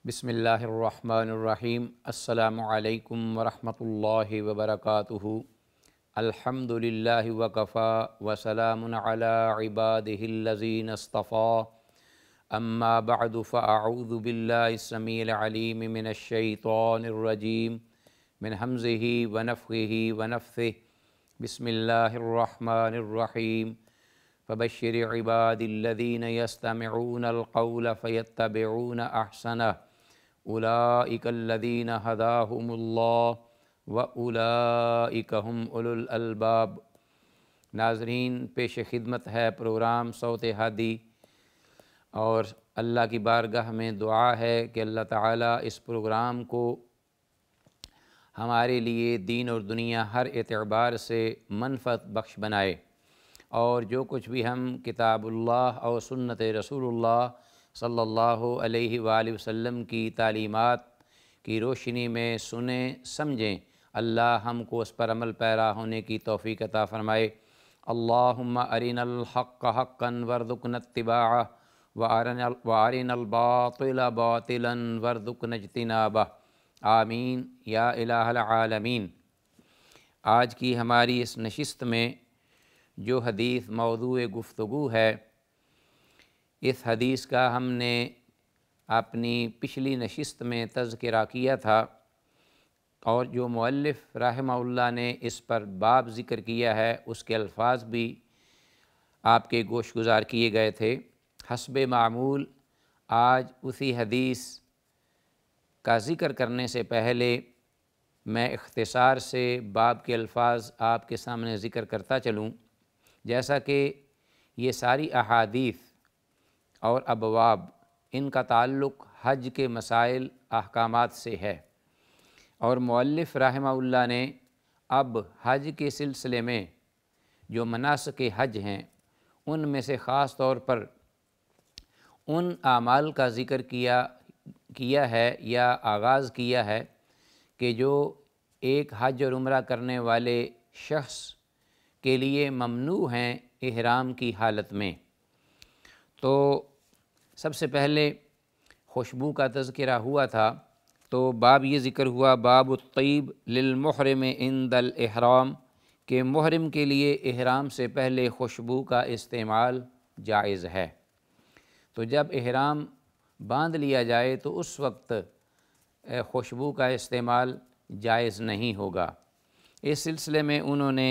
بسم اللہ الرحمن الرحیم۔ السلام علیکم ورحمۃ اللہ وبرکاتہ۔ الحمد للہ وکفا وسلام علی عبادہ الذین اصطفیٰ، اما بعد فاعوذ باللہ السمیع العلیم من الشیطان الرجیم من ہمزہ ونفخہ ونفثہ۔ بسم اللہ الرحمن الرحیم۔ فبشر عباد الذین یستمعون القول فیتبعون احسنہ، اولئک الذین ھداھم اللہ واولئک ھم اولو الالباب۔ ناظرین، پیش خدمت ہے پروگرام صوت ہادی، اور اللہ کی بارگاہ میں دعا ہے کہ اللہ تعالیٰ اس پروگرام کو ہمارے لیے دین اور دنیا ہر اعتبار سے منفعت بخش بنائے، اور جو کچھ بھی ہم کتاب اللہ اور سنت رسول اللہ صلی اللہ علیہ وآلہ وسلم کی تعلیمات کی روشنی میں سنیں سمجھیں، اللہ ہم کو اس پر عمل پیرا ہونے کی توفیق عطا فرمائے۔ اللہم ارنا الحق حقا وارزقنا اتباعہ وارنا الباطل باطلا وارزقنا اجتنابہ، آمین یا الہ العالمین۔ آج کی ہماری اس نشست میں جو حدیث موضوع گفتگو ہے، اس حدیث کا ہم نے اپنی پچھلی نشست میں تذکرہ کیا تھا، اور جو مؤلف رحمہ اللہ نے اس پر باب ذکر کیا ہے اس کے الفاظ بھی آپ کے گوش گزار کیے گئے تھے۔ حسب معمول آج اسی حدیث کا ذکر کرنے سے پہلے میں اختصار سے باب کے الفاظ آپ کے سامنے ذکر کرتا چلوں، جیسا کہ یہ ساری احادیث اور ابواب ان کا تعلق حج کے مسائل احکامات سے ہے، اور مؤلف رحمہ اللہ نے اب حج کے سلسلے میں جو مناسک حج ہیں ان میں سے خاص طور پر ان اعمال کا ذکر کیا ہے یا آغاز کیا ہے کہ جو ایک حج اور عمرہ کرنے والے شخص کے لیے ممنوع ہیں احرام کی حالت میں۔ تو سب سے پہلے خوشبو کا تذکرہ ہوا تھا، تو باب یہ ذکر ہوا، باب الطیب للمحرم عند الاحرام، کہ محرم کے لیے احرام سے پہلے خوشبو کا استعمال جائز ہے۔ تو جب احرام باندھ لیا جائے تو اس وقت خوشبو کا استعمال جائز نہیں ہوگا۔ اس سلسلے میں انہوں نے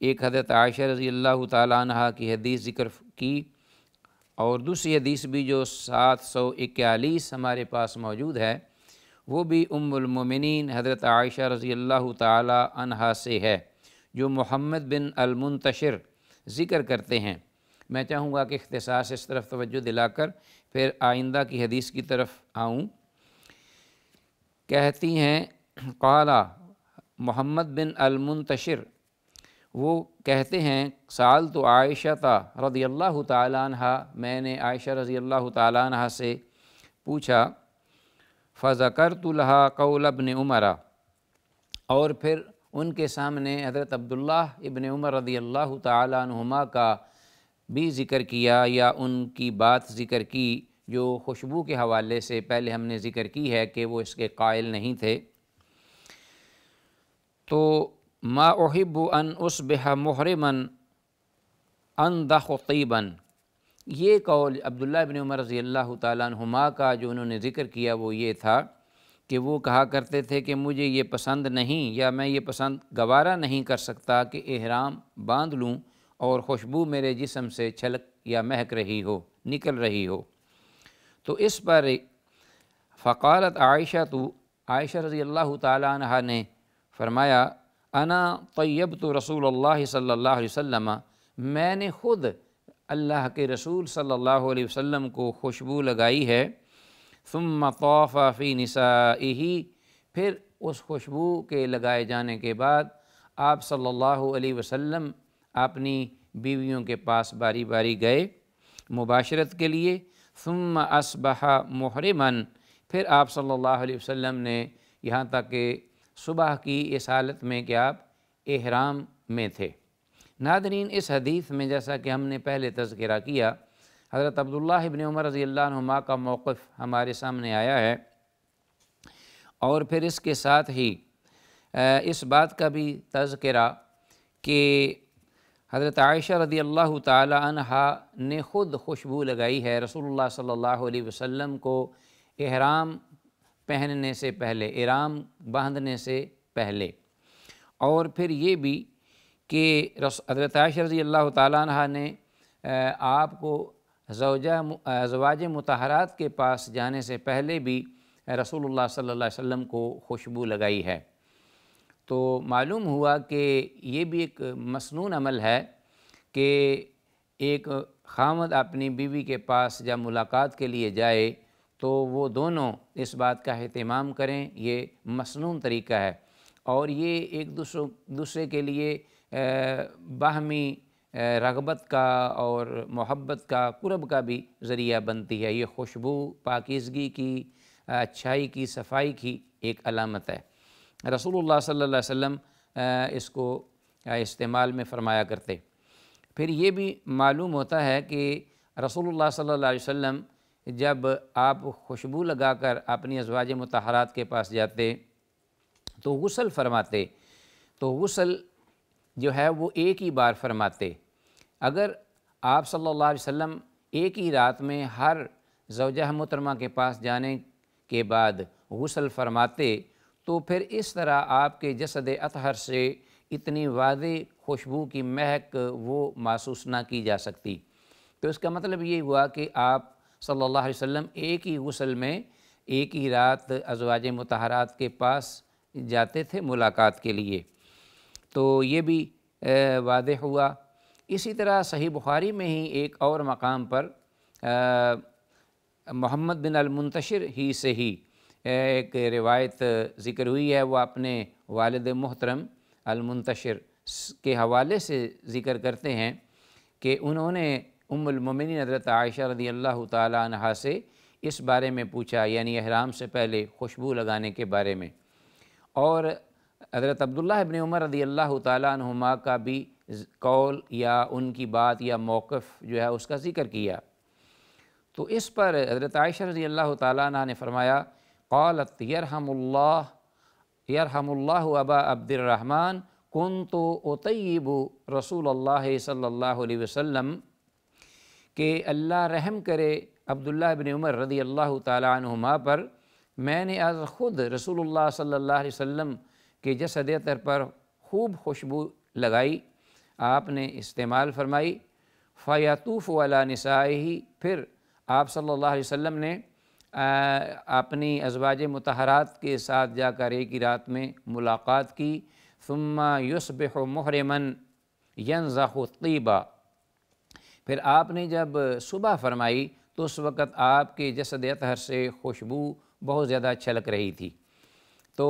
ایک حضرت عائشہ رضی اللہ تعالیٰ عنہ کی حدیث ذکر کی، اور دوسری حدیث بھی جو 741 ہمارے پاس موجود ہے، وہ بھی ام المومنین حضرت عائشہ رضی اللہ تعالیٰ عنہ سے ہے، جو محمد بن المنتشر ذکر کرتے ہیں۔ میں چاہوں گا کہ اختصار سے اس طرف توجہ دلا کر پھر آئندہ کی حدیث کی طرف آؤں۔ کہتی ہیں قال محمد بن المنتشر، وہ کہتے ہیں سألت عائشہ رضی اللہ تعالیٰ عنہ، میں نے عائشہ رضی اللہ تعالیٰ عنہ سے پوچھا، فذکرت لها قول ابن عمر، اور پھر ان کے سامنے حضرت عبداللہ ابن عمر رضی اللہ تعالیٰ عنہما کا بھی ذکر کیا، یا ان کی بات ذکر کی جو خوشبو کے حوالے سے پہلے ہم نے ذکر کی ہے کہ وہ اس کے قائل نہیں تھے۔ تو ما احب ان اصبح محرما اندخ طیبا، یہ قول عبداللہ ابن عمر رضی اللہ تعالیٰ عنہما کا جو انہوں نے ذکر کیا وہ یہ تھا کہ وہ کہا کرتے تھے کہ مجھے یہ پسند نہیں، یا میں یہ پسند گوارہ نہیں کر سکتا کہ احرام باندھ لوں اور خوشبو میرے جسم سے چھلک یا مہک رہی ہو، نکل رہی ہو۔ تو اس پر فقالت عائشہ رضی اللہ تعالیٰ عنہ نے فرمایا، انا طیبت رسول اللہ صلی اللہ علیہ وسلم، میں نے خود اللہ کے رسول صلی اللہ علیہ وسلم کو خوشبو لگائی ہے۔ ثم طاف فی نسائہ، پھر اس خوشبو کے لگائے جانے کے بعد آپ صلی اللہ علیہ وسلم اپنی بیویوں کے پاس باری باری گئے مباشرت کے لیے۔ ثم اصبح محرما، پھر آپ صلی اللہ علیہ وسلم نے یہاں تک کہ صبح کی اس حالت میں کہ آپ احرام میں تھے۔ ناظرین، اس حدیث میں جیسا کہ ہم نے پہلے تذکرہ کیا، حضرت عبداللہ ابن عمر رضی اللہ عنہما کا موقف ہمارے سامنے آیا ہے اور پھر اس کے ساتھ ہی اس بات کا بھی تذکرہ کہ حضرت عائشہ رضی اللہ تعالی عنہا نے خود خوشبو لگائی ہے رسول اللہ صلی اللہ علیہ وسلم کو احرام پہننے سے پہلے، احرام باندھنے سے پہلے۔ اور پھر یہ بھی کہ حضرت عائشہ رضی اللہ تعالیٰ عنہ نے آپ کو ازواج مطہرات کے پاس جانے سے پہلے بھی رسول اللہ صلی اللہ علیہ وسلم کو خوشبو لگائی ہے۔ تو معلوم ہوا کہ یہ بھی ایک مسنون عمل ہے کہ ایک خامد اپنی بیوی کے پاس جب ملاقات کے لیے جائے تو وہ دونوں اس بات کا اہتمام کریں، یہ مسنون طریقہ ہے، اور یہ ایک دوسرے کے لیے باہمی رغبت کا اور محبت کا، قرب کا بھی ذریعہ بنتی ہے۔ یہ خوشبو پاکیزگی کی، اچھائی کی، صفائی کی ایک علامت ہے۔ رسول اللہ صلی اللہ علیہ وسلم اس کو استعمال میں فرمایا کرتے۔ پھر یہ بھی معلوم ہوتا ہے کہ رسول اللہ صلی اللہ علیہ وسلم جب آپ خوشبو لگا کر اپنی ازواج مطہرات کے پاس جاتے تو غسل فرماتے، تو غسل جو ہے وہ ایک ہی بار فرماتے۔ اگر آپ صلی اللہ علیہ وسلم ایک ہی رات میں ہر زوجہ محترمہ کے پاس جانے کے بعد غسل فرماتے تو پھر اس طرح آپ کے جسد اطہر سے اتنی واضح خوشبو کی مہک وہ محسوس نہ کی جا سکتی۔ تو اس کا مطلب یہ ہوا کہ آپ صلی اللہ علیہ وسلم ایک ہی غسل میں ایک ہی رات ازواج مطہرات کے پاس جاتے تھے ملاقات کے لیے۔ تو یہ بھی واضح ہوا۔ اسی طرح صحیح بخاری میں ہی ایک اور مقام پر محمد بن المنتشر ہی سے ہی ایک روایت ذکر ہوئی ہے، وہ اپنے والد محترم المنتشر کے حوالے سے ذکر کرتے ہیں کہ انہوں نے ام المومنین حضرت عائشہ رضی اللہ تعالی عنہا سے اس بارے میں پوچھا، یعنی احرام سے پہلے خوشبو لگانے کے بارے میں، اور حضرت عبداللہ ابن عمر رضی اللہ تعالی عنہما کا بھی قول یا ان کی بات یا موقف جو ہے اس کا ذکر کیا۔ تو اس پر حضرت عائشہ رضی اللہ تعالی عنہ نے فرمایا، قالت یرحم اللہ ابا عبد الرحمن کنت اطیب رسول اللہ صلی اللہ علیہ وسلم، کہ اللہ رحم کرے عبداللہ ابن عمر رضی اللہ تعالی عنہما پر، میں نے از خود رسول اللہ صلی اللہ علیہ وسلم کے جسد اطہر پر خوب خوشبو لگائی، آپ نے استعمال فرمائی۔ فیطوف علی نسائہ، پھر آپ صلی اللہ علیہ وسلم نے اپنی ازواج مطہرات کے ساتھ جا کر ایک ہی رات میں ملاقات کی۔ ثم یصبح محرما ینزخ الطیبہ، پھر آپ نے جب صبح فرمائی تو اس وقت آپ کے جسد اطہر سے خوشبو بہت زیادہ چھلک رہی تھی۔ تو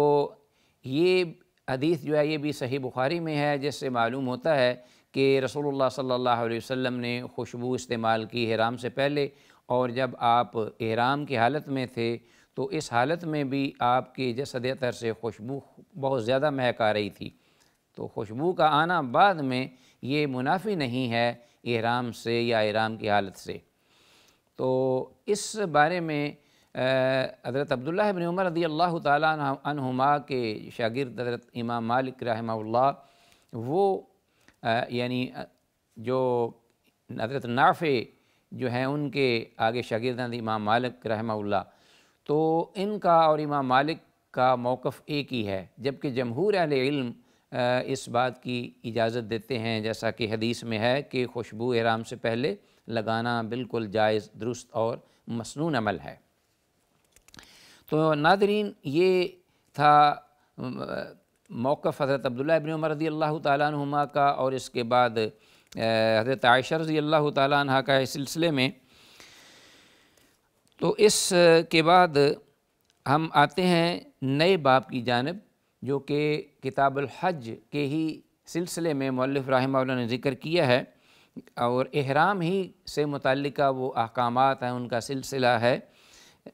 یہ حدیث جو ہے یہ بھی صحیح بخاری میں ہے، جس سے معلوم ہوتا ہے کہ رسول اللہ صلی اللہ علیہ وسلم نے خوشبو استعمال کی احرام سے پہلے، اور جب آپ احرام کی حالت میں تھے تو اس حالت میں بھی آپ کے جسد اطہر سے خوشبو بہت زیادہ مہک آ رہی تھی۔ تو خوشبو کا آنا بعد میں یہ منافی نہیں ہے احرام سے یا احرام کی حالت سے۔ تو اس بارے میں حضرت عبداللہ ابن عمر رضی اللہ تعالیٰ عنہما کے شاگرد حضرت امام مالک رحمہ اللہ، وہ یعنی جو حضرت نافع جو ہیں ان کے آگے شاگرد ہیں امام مالک رحمہ اللہ، تو ان کا اور امام مالک کا موقف ایک ہی ہے، جبکہ جمہور اہل علم اس بات کی اجازت دیتے ہیں، جیسا کہ حدیث میں ہے کہ خوشبو احرام سے پہلے لگانا بالکل جائز، درست اور مسنون عمل ہے۔ تو ناظرین، یہ تھا موقف حضرت عبداللہ ابن عمر رضی اللہ تعالیٰ عنہما کا، اور اس کے بعد حضرت عائشہ رضی اللہ تعالیٰ عنہ کا اس سلسلے میں۔ تو اس کے بعد ہم آتے ہیں نئے باب کی جانب، جو کہ کتاب الحج کے ہی سلسلے میں مؤلف رحمہ اللہ نے ذکر کیا ہے، اور احرام ہی سے متعلقہ وہ احکامات ہیں، ان کا سلسلہ ہے۔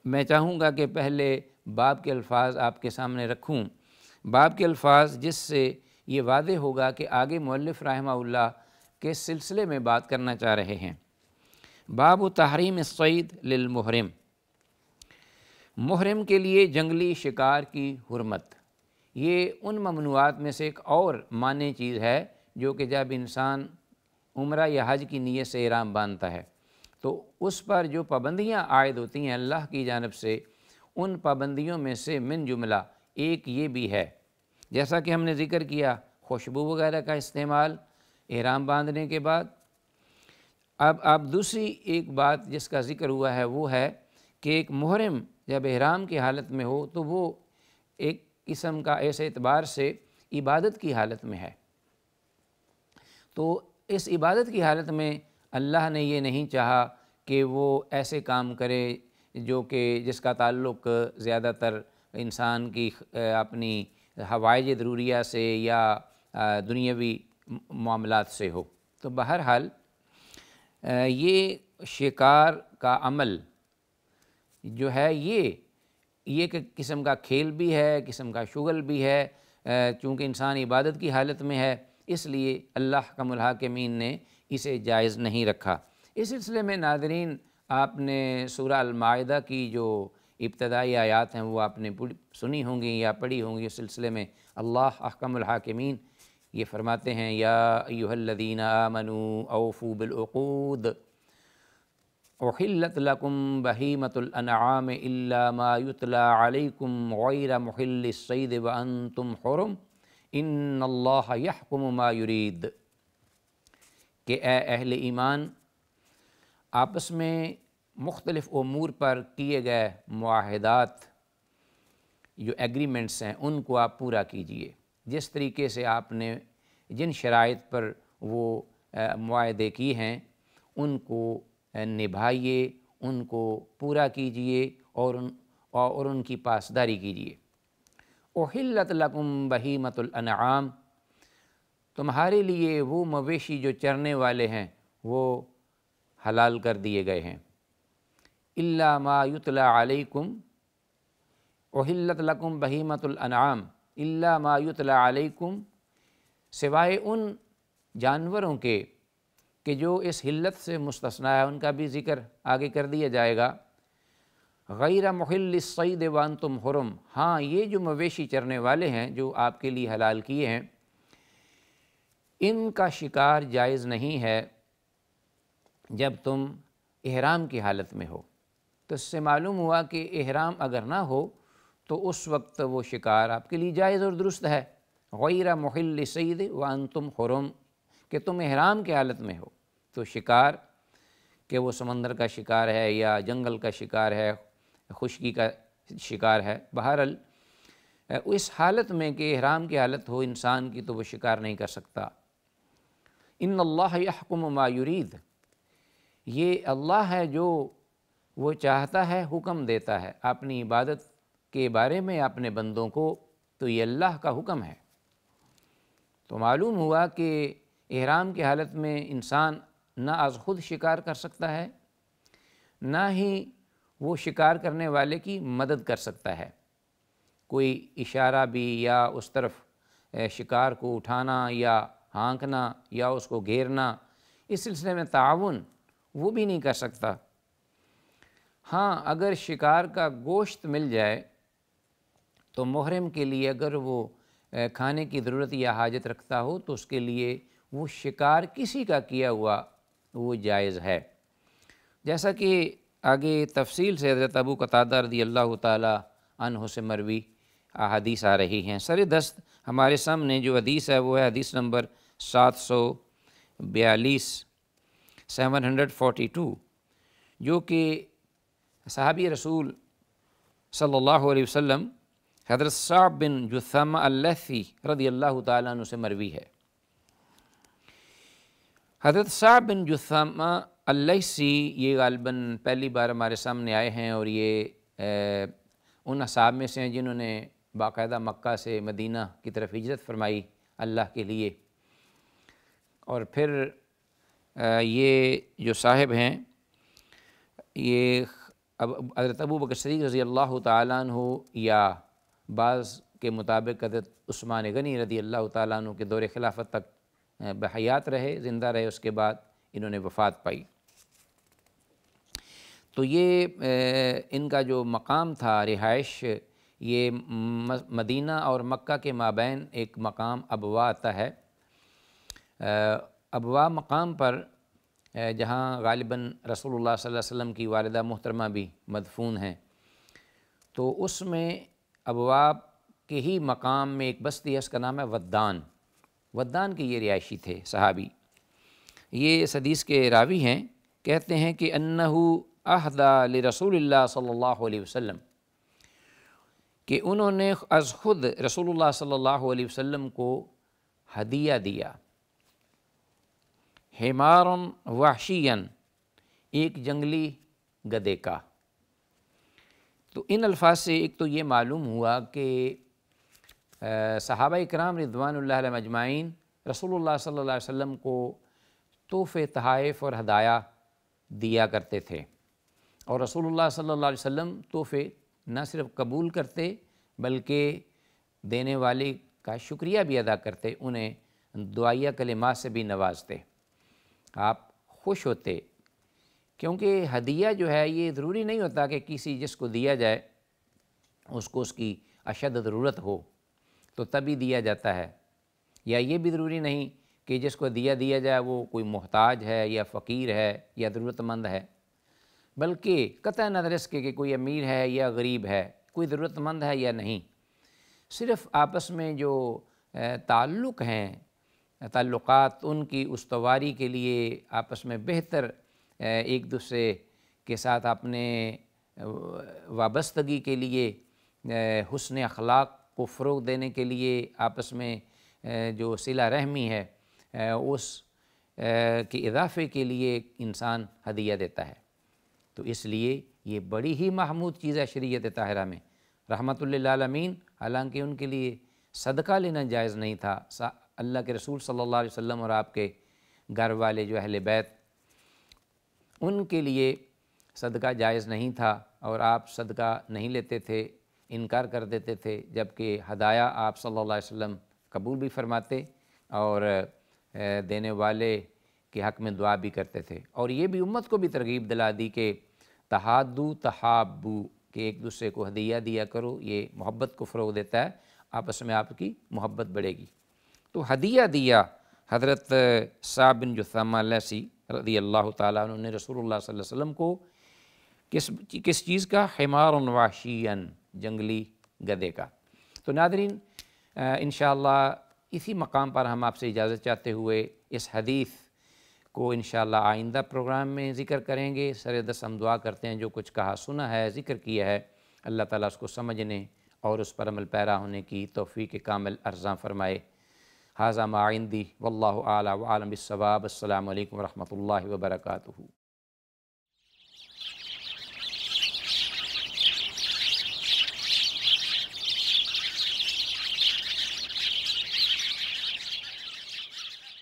میں چاہوں گا کہ پہلے باب کے الفاظ آپ کے سامنے رکھوں، باب کے الفاظ، جس سے یہ واضح ہوگا کہ آگے مؤلف رحمہ اللہ کس سلسلے میں بات کرنا چاہ رہے ہیں۔ باب تحریم الصید للمحرم، محرم کے لیے جنگلی شکار کی حرمت، یہ ان ممنوعات میں سے ایک اور مانع چیز ہے جو کہ جب انسان عمرہ یا حج کی نیت سے احرام باندھتا ہے تو اس پر جو پابندیاں عائد ہوتی ہیں اللہ کی جانب سے، ان پابندیوں میں سے من جملہ ایک یہ بھی ہے، جیسا کہ ہم نے ذکر کیا خوشبو وغیرہ کا استعمال احرام باندھنے کے بعد۔ اب دوسری ایک بات جس کا ذکر ہوا ہے وہ ہے کہ ایک محرم جب احرام کی حالت میں ہو تو وہ ایک قسم کا ایسے اعتبار سے عبادت کی حالت میں ہے، تو اس عبادت کی حالت میں اللہ نے یہ نہیں چاہا کہ وہ ایسے کام کرے جو کہ جس کا تعلق زیادہ تر انسان کی اپنی حوائج ضروریہ سے یا دنیاوی معاملات سے ہو۔ تو بہرحال یہ شکار کا عمل جو ہے یہ ایک قسم کا کھیل بھی ہے، قسم کا شغل بھی ہے، چونکہ انسان عبادت کی حالت میں ہے اس لیے اللہ احکم الحاکمین نے اسے جائز نہیں رکھا۔ اس سلسلے میں ناظرین آپ نے سورہ المائدہ کی جو ابتدائی آیات ہیں وہ آپ نے سنی ہوں گی یا پڑھی ہوں گی۔ اس سلسلے میں اللہ احکم الحاکمین یہ فرماتے ہیں یا ایھا الذین آمنوا اوفوا بالعقود احلت لکم بہیمۃ الانعام الا ما یتلی علیکم غیر محل الصید وانتم حرم ان اللہ یحکم ما یرید، کہ اے اہل ایمان آپس میں مختلف امور پر کیے گئے معاہدات جو ایگریمنٹس ہیں ان کو آپ پورا کیجئے، جس طریقے سے آپ نے جن شرائط پر وہ معاہدے کی ہیں ان کو نبھائیے، ان کو پورا کیجئے اور ان کی پاسداری کیجئے۔ احلت لکم بہیمۃ الانعام، تمہارے لیے وہ مویشی جو چرنے والے ہیں وہ حلال کر دیے گئے ہیں۔ الا ما یتلی علیکم، احلت لکم بہیمۃ الانعام الا ما یتلی علیکم، سوائے ان جانوروں کے کہ جو اس حلت سے مستثنیٰ ہے، ان کا بھی ذکر آگے کر دیا جائے گا۔ غیر محل الصید وانتم حرم، ہاں یہ جو مویشی چرنے والے ہیں جو آپ کے لیے حلال کیے ہیں ان کا شکار جائز نہیں ہے جب تم احرام کی حالت میں ہو۔ تو اس سے معلوم ہوا کہ احرام اگر نہ ہو تو اس وقت وہ شکار آپ کے لیے جائز اور درست ہے۔ غیر محل الصید وانتم حرم، کہ تم احرام کی حالت میں ہو تو شکار کہ وہ سمندر کا شکار ہے یا جنگل کا شکار ہے، خشکی کا شکار ہے، بہرحال اس حالت میں کہ احرام کی حالت ہو انسان کی تو وہ شکار نہیں کر سکتا۔ ان اللہ یحکم ما یرید، یہ اللہ ہے جو وہ چاہتا ہے حکم دیتا ہے اپنی عبادت کے بارے میں اپنے بندوں کو، تو یہ اللہ کا حکم ہے۔ تو معلوم ہوا کہ احرام کی حالت میں انسان نہ از خود شکار کر سکتا ہے نہ ہی وہ شکار کرنے والے کی مدد کر سکتا ہے، کوئی اشارہ بھی یا اس طرف شکار کو اٹھانا یا ہانکنا یا اس کو گھیرنا، اس سلسلے میں تعاون وہ بھی نہیں کر سکتا۔ ہاں اگر شکار کا گوشت مل جائے تو محرم کے لیے اگر وہ کھانے کی ضرورت یا حاجت رکھتا ہو تو اس کے لیے وہ شکار کسی کا کیا ہوا وہ جائز ہے، جیسا کہ آگے تفصیل سے حضرت ابو قتادہ رضی اللہ تعالی عنہ سے مروی احادیث آ رہی ہیں۔ سر دست ہمارے سامنے جو حدیث ہے وہ ہے حدیث نمبر 742 742، جو کہ صحابی رسول صلی اللہ علیہ وسلم حضرت صعب بن جثامہ اللیثی رضی اللہ تعالیٰ عنہ سے مروی ہے۔ حضرت صعب بن جثامہ اللیثی یہ غالباً پہلی بار ہمارے سامنے آئے ہیں اور یہ ان اصحاب میں سے ہیں جنہوں نے باقاعدہ مکہ سے مدینہ کی طرف ہجرت فرمائی اللہ کے لیے، اور پھر یہ جو صاحب ہیں یہ حضرت ابو بکر صدیق رضی اللہ تعالیٰ عنہ یا بعض کے مطابق حضرت عثمان غنی رضی اللہ تعالیٰ عنہ کے دور خلافت تک بحیات رہے، زندہ رہے، اس کے بعد انہوں نے وفات پائی۔ تو یہ ان کا جو مقام تھا رہائش، یہ مدینہ اور مکہ کے مابین ایک مقام ابوا آتا ہے۔ ابوا مقام پر جہاں غالباً رسول اللہ صلی اللہ علیہ وسلم کی والدہ محترمہ بھی مدفون ہیں، تو اس میں ابوا کے ہی مقام میں ایک بستی ہے، اس کا نام ہے ودان۔ ودان کے یہ رہائشی تھے صحابی۔ یہ اس حدیث کے راوی ہیں، کہتے ہیں کہ انہو اہدی لرسول اللہ صلی اللہ علیہ وسلم، کہ انہوں نے از خود رسول اللہ صلی اللہ علیہ وسلم کو ہدیہ دیا، حمارا وحشیا، ایک جنگلی گدھے کا۔ تو ان الفاظ سے ایک تو یہ معلوم ہوا کہ صحابہ اکرام رضوان اللہ علیہم اجمعین رسول اللہ صلی اللہ علیہ وسلم کو تحفے، تحائف اور ہدایہ دیا کرتے تھے، اور رسول اللہ صلی اللہ علیہ وسلم تحفے نہ صرف قبول کرتے بلکہ دینے والے کا شکریہ بھی ادا کرتے، انہیں دعائیہ کلمات سے بھی نوازتے۔ آپ خوش ہوتے، کیونکہ ہدیہ جو ہے یہ ضروری نہیں ہوتا کہ کسی جس کو دیا جائے اس کو اس کی اشد ضرورت ہو تو تبھی دیا جاتا ہے، یا یہ بھی ضروری نہیں کہ جس کو دیا جائے وہ کوئی محتاج ہے یا فقیر ہے یا ضرورت مند ہے، بلکہ قطع نظر اس کے کہ کوئی امیر ہے یا غریب ہے، کوئی ضرورت مند ہے یا نہیں، صرف آپس میں جو تعلق ہیں، تعلقات، ان کی استواری کے لیے آپس میں بہتر ایک دوسرے کے ساتھ اپنے وابستگی کے لیے، حسن اخلاق کو فروغ دینے کے لیے، آپس میں جو صلہ رحمی ہے اس کے اضافے کے لیے انسان ہدیہ دیتا ہے۔ تو اس لیے یہ بڑی ہی محمود چیز ہے شریعت طاہرہ میں، رحمت للعالمین۔ حالانکہ ان کے لیے صدقہ لینا جائز نہیں تھا، اللہ کے رسول صلی اللہ علیہ وسلم اور آپ کے گھر والے جو اہل بیت، ان کے لیے صدقہ جائز نہیں تھا، اور آپ صدقہ نہیں لیتے تھے، انکار کر دیتے تھے، جبکہ ہدایہ آپ صلی اللہ علیہ وسلم قبول بھی فرماتے اور دینے والے کے حق میں دعا بھی کرتے تھے۔ اور یہ بھی امت کو بھی ترغیب دلا دی کہ تحادو تحابو، کہ ایک دوسرے کو ہدیہ دیا کرو، یہ محبت کو فروغ دیتا ہے، آپس میں آپ کی محبت بڑھے گی۔ تو ہدیہ دیا حضرت صعب بن جثامہ اللیثی رضی اللہ تعالیٰ عنہ نے رسول اللہ صلی اللہ علیہ وسلم کو کس چیز کا؟ حمار وحشیا، جنگلی گدھے کا۔ تو ناظرین انشاءاللہ اسی مقام پر ہم آپ سے اجازت چاہتے ہوئے اس حدیث کو انشاءاللہ آئندہ پروگرام میں ذکر کریں گے۔ سر دست ہم دعا کرتے ہیں جو کچھ کہا سنا ہے، ذکر کیا ہے، اللہ تعالیٰ اس کو سمجھنے اور اس پر عمل پیرا ہونے کی توفیق کامل ارزاں فرمائے۔ ھذا ما عندی واللہ اعلی وعالم بالصواب۔ السلام علیکم ورحمۃ اللہ وبرکاتہ۔